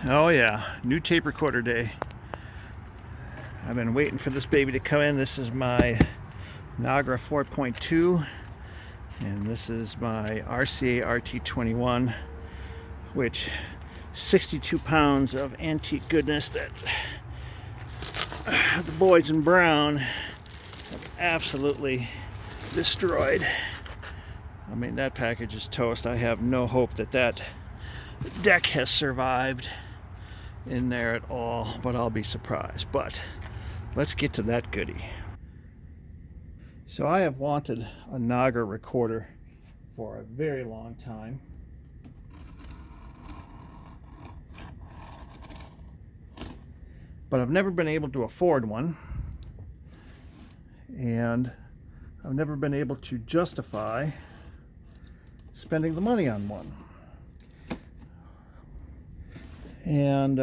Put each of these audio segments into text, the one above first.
Oh yeah, new tape recorder day. I've been waiting for this baby to come in. This is my Nagra 4.2 and this is my RCA RT21, which 62 pounds of antique goodness that the boys in brown have absolutely destroyed. I mean, that package is toast. I have no hope that that deck has survived in there at all, but I'll be surprised. But let's get to that goodie. So I have wanted a Nagra recorder for a very long time. But I've never been able to afford one. And I've never been able to justify spending the money on one. And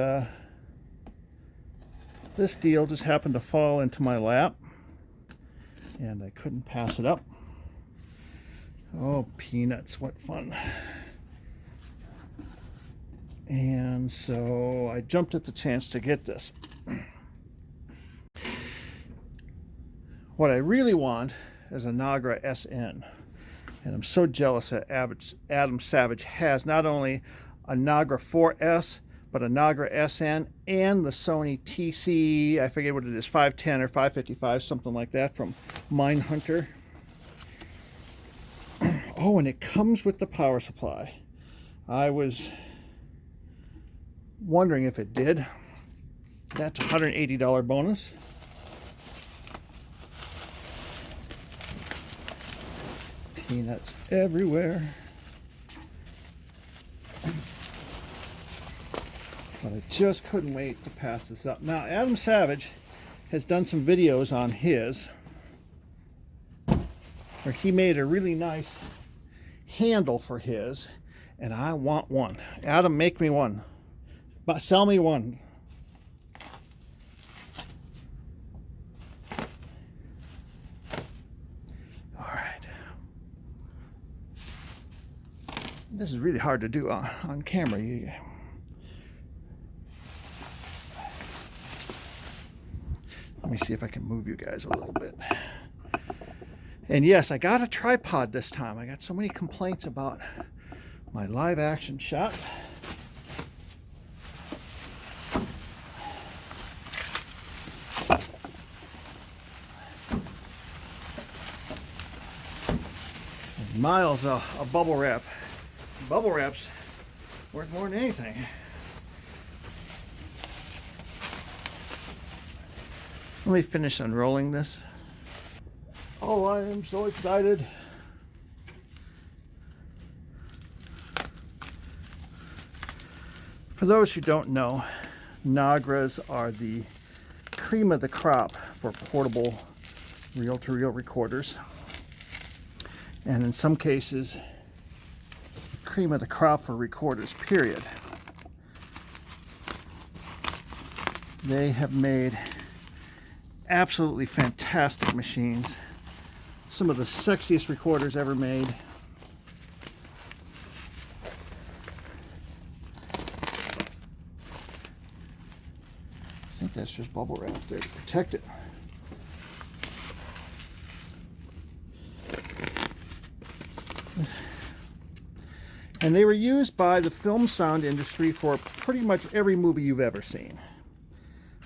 this deal just happened to fall into my lap and I couldn't pass it up. Oh, peanuts, what fun. And so I jumped at the chance to get this. What I really want is a Nagra SN. And I'm so jealous that Adam Savage has not only a Nagra 4S, but a Nagra SN and the Sony TC, I forget what it is, 510 or 555, something like that, from MindHunter. Oh, and it comes with the power supply. I was wondering if it did. That's a $180 bonus. Peanuts everywhere. But I just couldn't wait to pass this up. Now, Adam Savage has done some videos on his where he made a really nice handle for his, and I want one. Adam, make me one. But sell me one. All right. This is really hard to do on camera. Let me see if I can move you guys a little bit. And yes, I got a tripod this time. I got so many complaints about my live action shot. Miles of bubble wrap. Bubble wrap's worth more than anything. Let me finish unrolling this. Oh, I am so excited. For those who don't know, Nagras are the cream of the crop for portable reel-to-reel recorders. And in some cases, cream of the crop for recorders, period. They have made absolutely fantastic machines. Some of the sexiest recorders ever made. I think that's just bubble wrap there to protect it. And they were used by the film sound industry for pretty much every movie you've ever seen.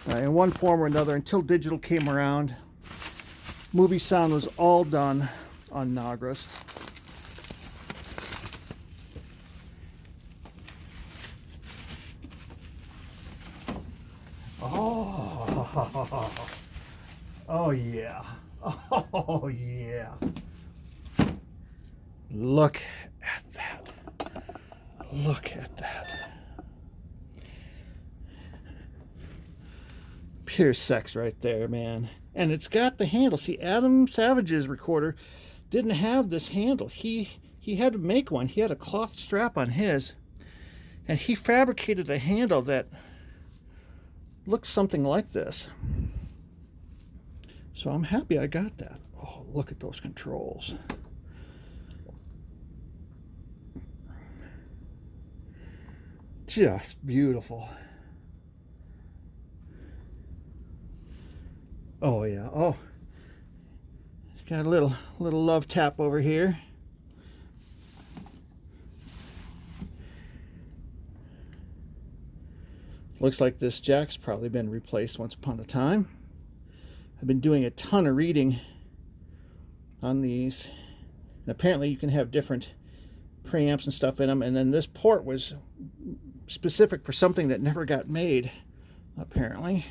In one form or another, until digital came around, movie sound was all done on Nagras. Oh yeah. Oh yeah. Look at that. Look at that. Pure sex right there, man. And it's got the handle. See, Adam Savage's recorder didn't have this handle. He had to make one. He had a cloth strap on his, and he fabricated a handle that looks something like this. So I'm happy I got that. Oh, look at those controls. Just beautiful. Oh yeah, oh. It's got a little love tap over here. Looks like this jack's probably been replaced once upon a time. I've been doing a ton of reading on these, and apparently you can have different preamps and stuff in them, and then this port was specific for something that never got made, apparently.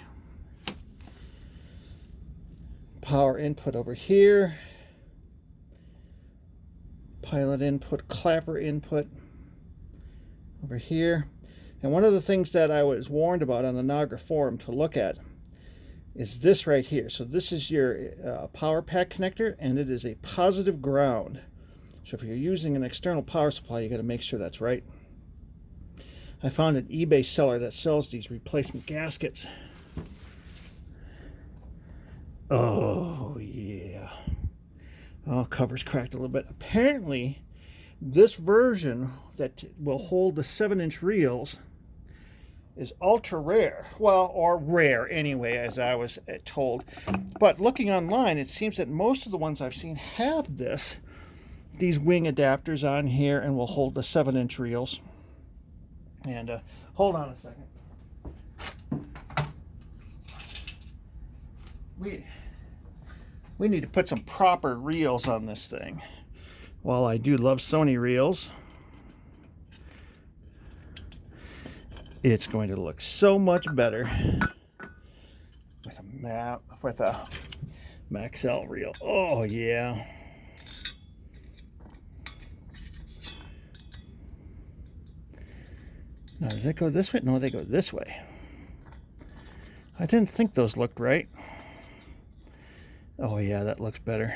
Power input over here, pilot input, clapper input over here. And one of the things that I was warned about on the Nagra forum to look at is this right here. So this is your power pack connector, and it is a positive ground. So if you're using an external power supply, you got to make sure that's right. I found an eBay seller that sells these replacement gaskets. Oh yeah. Oh, cover's cracked a little bit. Apparently, this version that will hold the 7-inch reels is ultra rare. Well, or rare anyway, as I was told. But looking online, it seems that most of the ones I've seen have these wing adapters on here and will hold the 7-inch reels. And hold on a second. We need to put some proper reels on this thing. While I do love Sony reels, it's going to look so much better with a Maxell reel. Oh yeah. Now does it go this way? No, they go this way. I didn't think those looked right. Oh yeah, that looks better.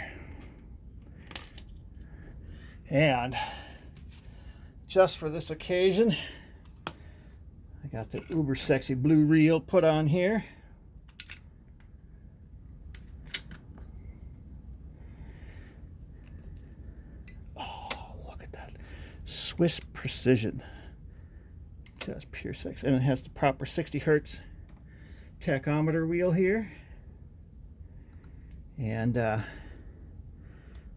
And just for this occasion, I got the uber sexy blue reel put on here. Oh, look at that. Swiss precision. Just pure sex. And it has the proper 60 hertz tachometer wheel here. And the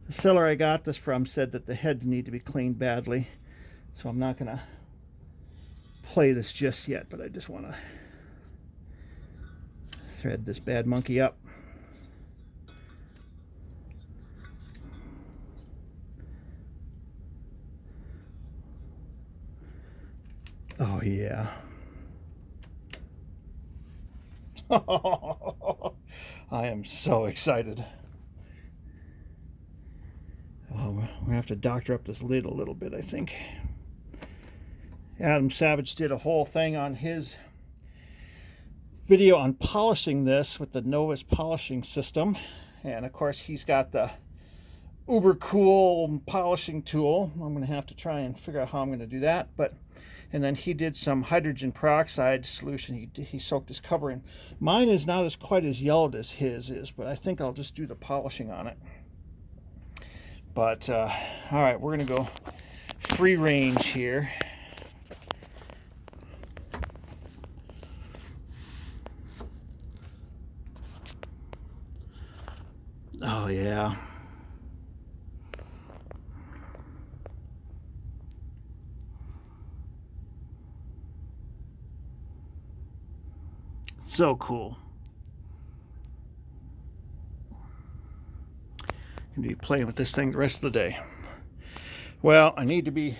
seller I got this from said that the heads need to be cleaned badly, so I'm not going to play this just yet, but I just want to thread this bad monkey up. Oh yeah. I am so excited. Oh, we're gonna have to doctor up this lid a little bit, I think. Adam Savage did a whole thing on his video on polishing this with the Novus polishing system, and of course he's got the uber cool polishing tool. I'm gonna have to try and figure out how I'm gonna do that, and then he did some hydrogen peroxide solution. He soaked his cover in. Mine is not quite as yellowed as his is, but I think I'll just do the polishing on it. But all right, we're gonna go free range here. Oh yeah. So cool. Gonna be playing with this thing the rest of the day. Well, I need to be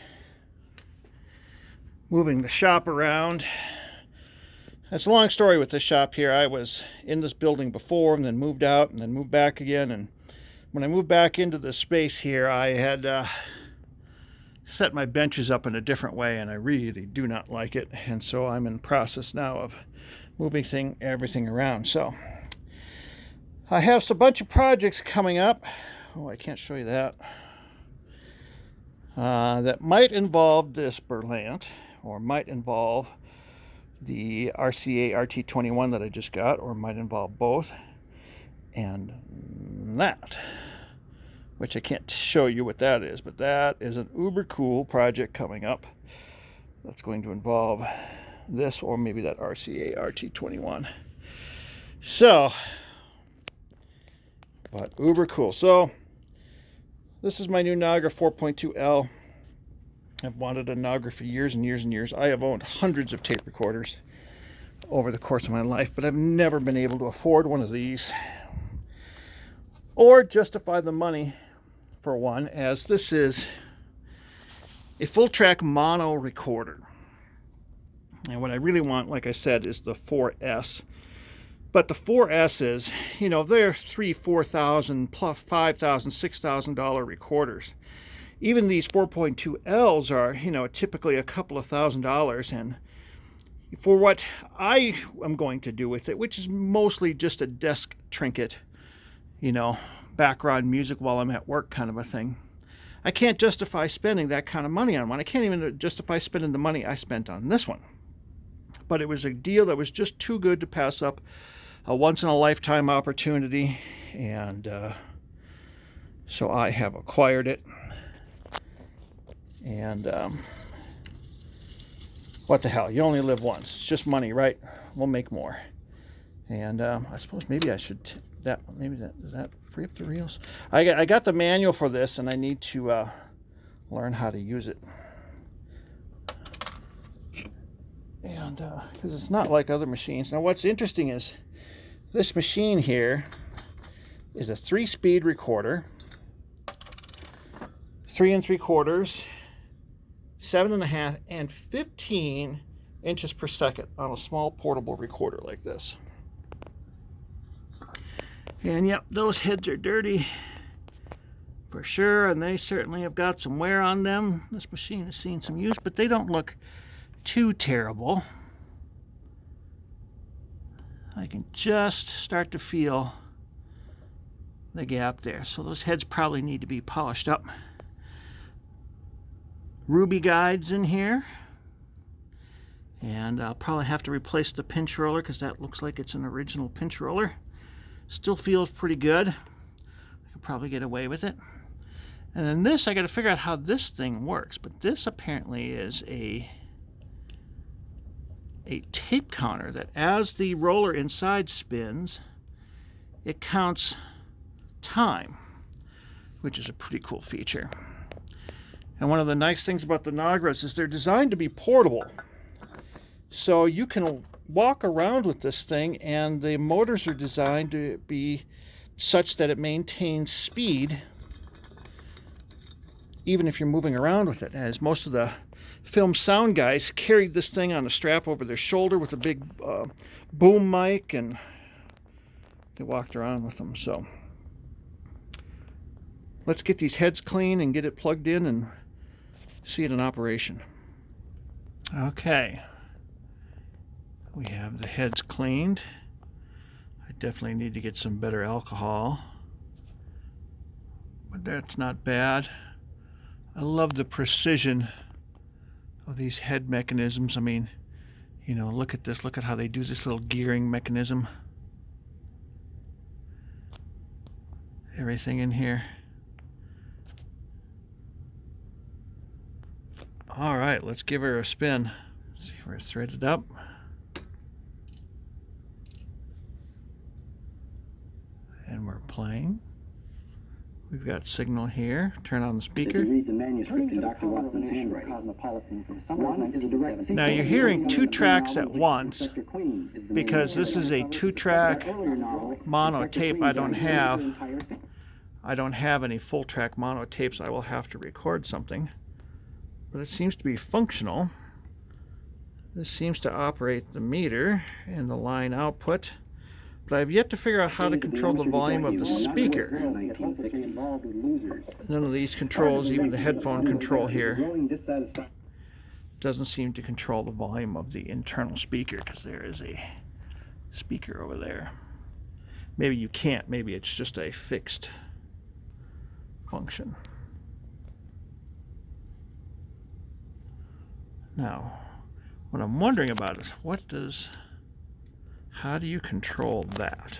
moving the shop around. That's a long story with this shop here. I was in this building before and then moved out and then moved back again. And when I moved back into the space here, I had set my benches up in a different way, and I really do not like it. And so I'm in the process now of moving everything around. So I have a bunch of projects coming up. Oh, I can't show you that. That might involve this Berlant, or might involve the RCA RT21 that I just got, or might involve both. And that, which I can't show you what that is, but that is an uber cool project coming up. That's going to involve this or maybe that RCA RT21. So, but uber cool. So, this is my new Nagra 4.2L. I've wanted a Nagra for years and years and years. I have owned hundreds of tape recorders over the course of my life, but I've never been able to afford one of these or justify the money for one, as this is a full track mono recorder. And what I really want, like I said, is the 4S. But the 4S's, you know, they're $3,000, $4,000 plus $5,000, $6,000 recorders. Even these 4.2Ls are, you know, typically a couple of $1,000s. And for what I am going to do with it, which is mostly just a desk trinket, you know, background music while I'm at work kind of a thing, I can't justify spending that kind of money on one. I can't even justify spending the money I spent on this one. But it was a deal that was just too good to pass up, a once-in-a-lifetime opportunity, and so I have acquired it. And what the hell, you only live once. It's just money, right? We'll make more. And I suppose maybe I should, does that free up the reels? I got the manual for this, and I need to learn how to use it. And because it's not like other machines. Now what's interesting is this machine here is a 3-speed recorder, 3 3/4, 7.5, and 15 inches per second on a small portable recorder like this. And yep, those heads are dirty for sure, and they certainly have got some wear on them. This machine has seen some use, but they don't look too terrible. I can just start to feel the gap there. So those heads probably need to be polished up. Ruby guides in here. And I'll probably have to replace the pinch roller because that looks like it's an original pinch roller. Still feels pretty good. I could probably get away with it. And then this, I got to figure out how this thing works. But this apparently is a tape counter that as the roller inside spins, it counts time, which is a pretty cool feature. And one of the nice things about the Nagras is they're designed to be portable. So you can walk around with this thing, and the motors are designed to be such that it maintains speed even if you're moving around with it, as most of the film sound guys carried this thing on a strap over their shoulder with a big boom mic, and they walked around with them. So let's get these heads clean and get it plugged in and see it in operation. Okay, we have the heads cleaned. I definitely need to get some better alcohol, but that's not bad. I love the precision of these head mechanisms. I mean, you know, look at this. Look at how they do this little gearing mechanism. Everything in here. All right, let's give her a spin. See, we're threaded up. And we're playing. We've got signal here. Turn on the speaker. Now you're hearing 2 tracks at once because this is a 2-track mono tape. I don't have any full track mono tapes. I will have to record something, but it seems to be functional. This seems to operate the meter and the line output. But I've yet to figure out how to control the volume of the speaker. None of these controls, even the headphone control here, doesn't seem to control the volume of the internal speaker, because there is a speaker over there. Maybe you can't. Maybe it's just a fixed function. Now, what I'm wondering about is how do you control that?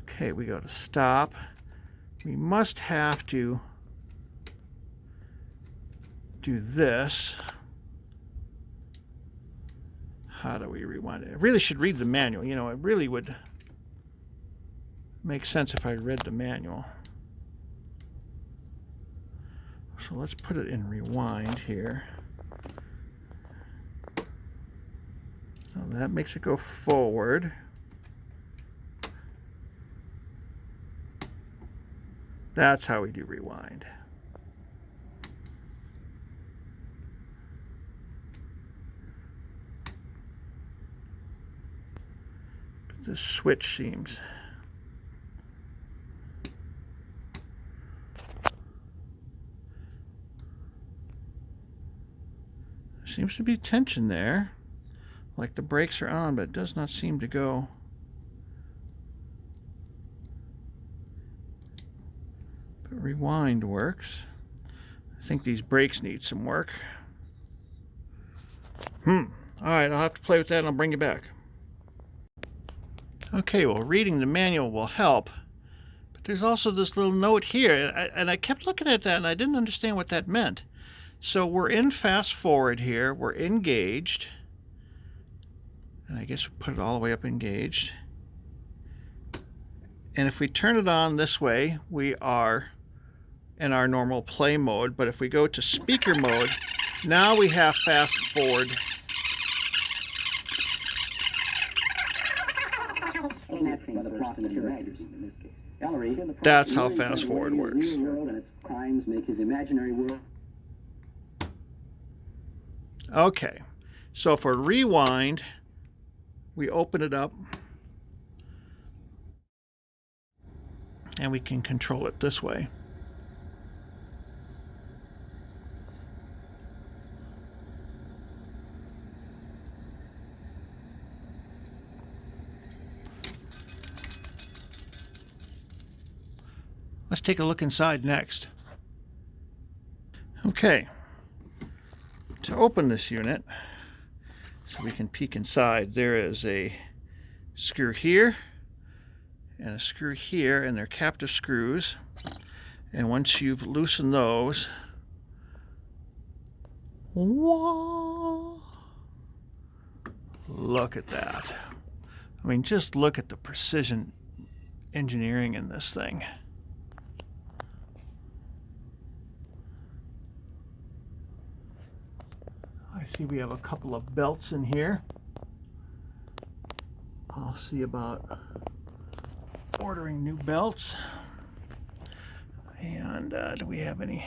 Okay, we go to stop. We must have to do this. How do we rewind it? I really should read the manual. You know, it really would make sense if I read the manual. So let's put it in rewind here. So that makes it go forward. That's how we do rewind. But this switch seems to be tension there, like the brakes are on, but it does not seem to go. But rewind works. I think these brakes need some work. All right, I'll have to play with that and I'll bring you back. Okay, well, reading the manual will help, but there's also this little note here, and I kept looking at that and I didn't understand what that meant. So we're in fast forward here, we're engaged, and I guess we'll put it all the way up engaged. And if we turn it on this way, we are in our normal play mode, but if we go to speaker mode, now we have fast forward. That's how fast forward works. Okay, so for rewind, we open it up and we can control it this way. Let's take a look inside next. Okay, to open this unit, so we can peek inside, there is a screw here and a screw here, and they're captive screws. And once you've loosened those, whoa, look at that. I mean, just look at the precision engineering in this thing. I see we have a couple of belts in here. I'll see about ordering new belts. And do we have any?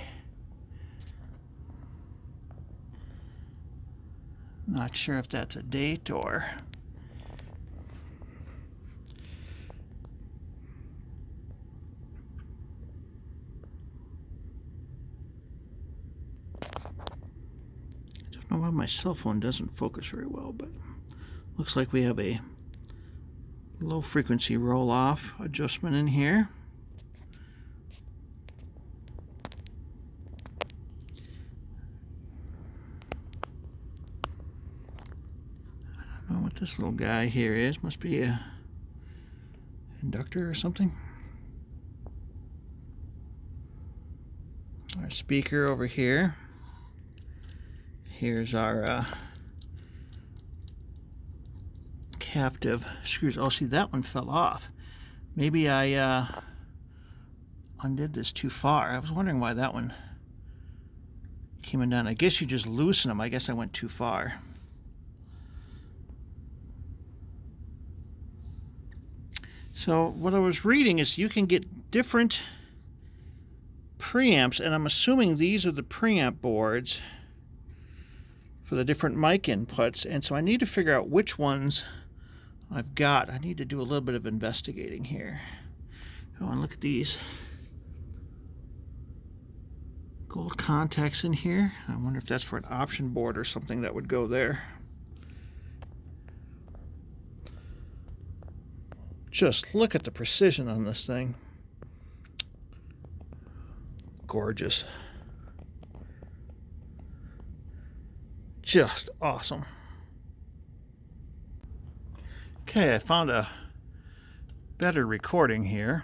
Not sure if that's a date or... I don't know why my cell phone doesn't focus very well, but looks like we have a low frequency roll off adjustment in here. I don't know what this little guy here is. Must be a inductor or something. Our speaker over here. Here's our captive screws. Oh, see, that one fell off. Maybe I undid this too far. I was wondering why that one came undone. I guess you just loosen them. I guess I went too far. So what I was reading is you can get different preamps, and I'm assuming these are the preamp boards for the different mic inputs, and so I need to figure out which ones I've got. I need to do a little bit of investigating here. Oh, and look at these gold contacts in here. I wonder if that's for an option board or something that would go there. Just look at the precision on this thing. Gorgeous. Just awesome. Okay, I found a better recording here.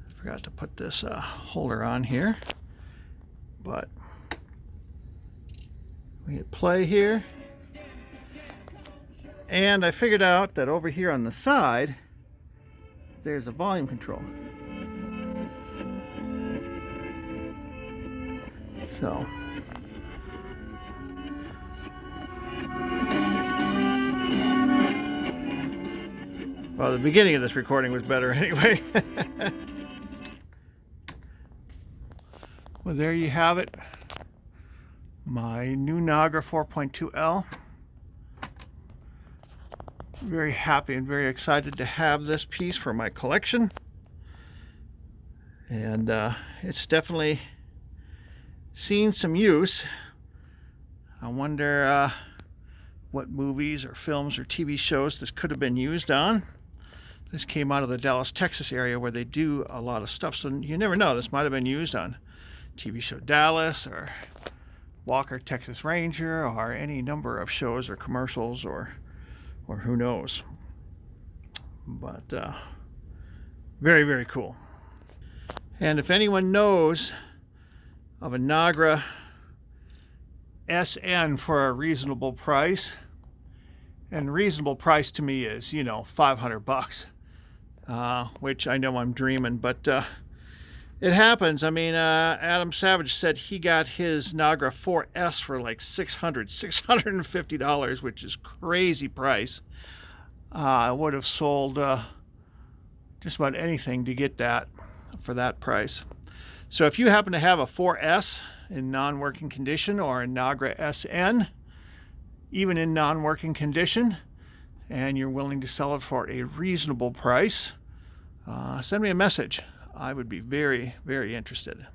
I forgot to put this holder on here. But we hit play here. And I figured out that over here on the side, there's a volume control. So well, the beginning of this recording was better anyway. Well, there you have it. My new Nagra 4.2L. Very happy and very excited to have this piece for my collection. And it's definitely seen some use. I wonder what movies or films or TV shows this could have been used on. This came out of the Dallas, Texas area where they do a lot of stuff, so you never know. This might have been used on TV show Dallas or Walker, Texas Ranger, or any number of shows or commercials, or who knows. But very, very cool. And if anyone knows of a Nagra SN for a reasonable price, and reasonable price to me is, you know, $500, which I know I'm dreaming, but it happens. I mean, Adam Savage said he got his Nagra 4S for like $650, which is crazy price. I would have sold just about anything to get that for that price. So if you happen to have a 4S in non-working condition, or a Nagra SN, even in non-working condition, and you're willing to sell it for a reasonable price, send me a message. I would be very, very interested.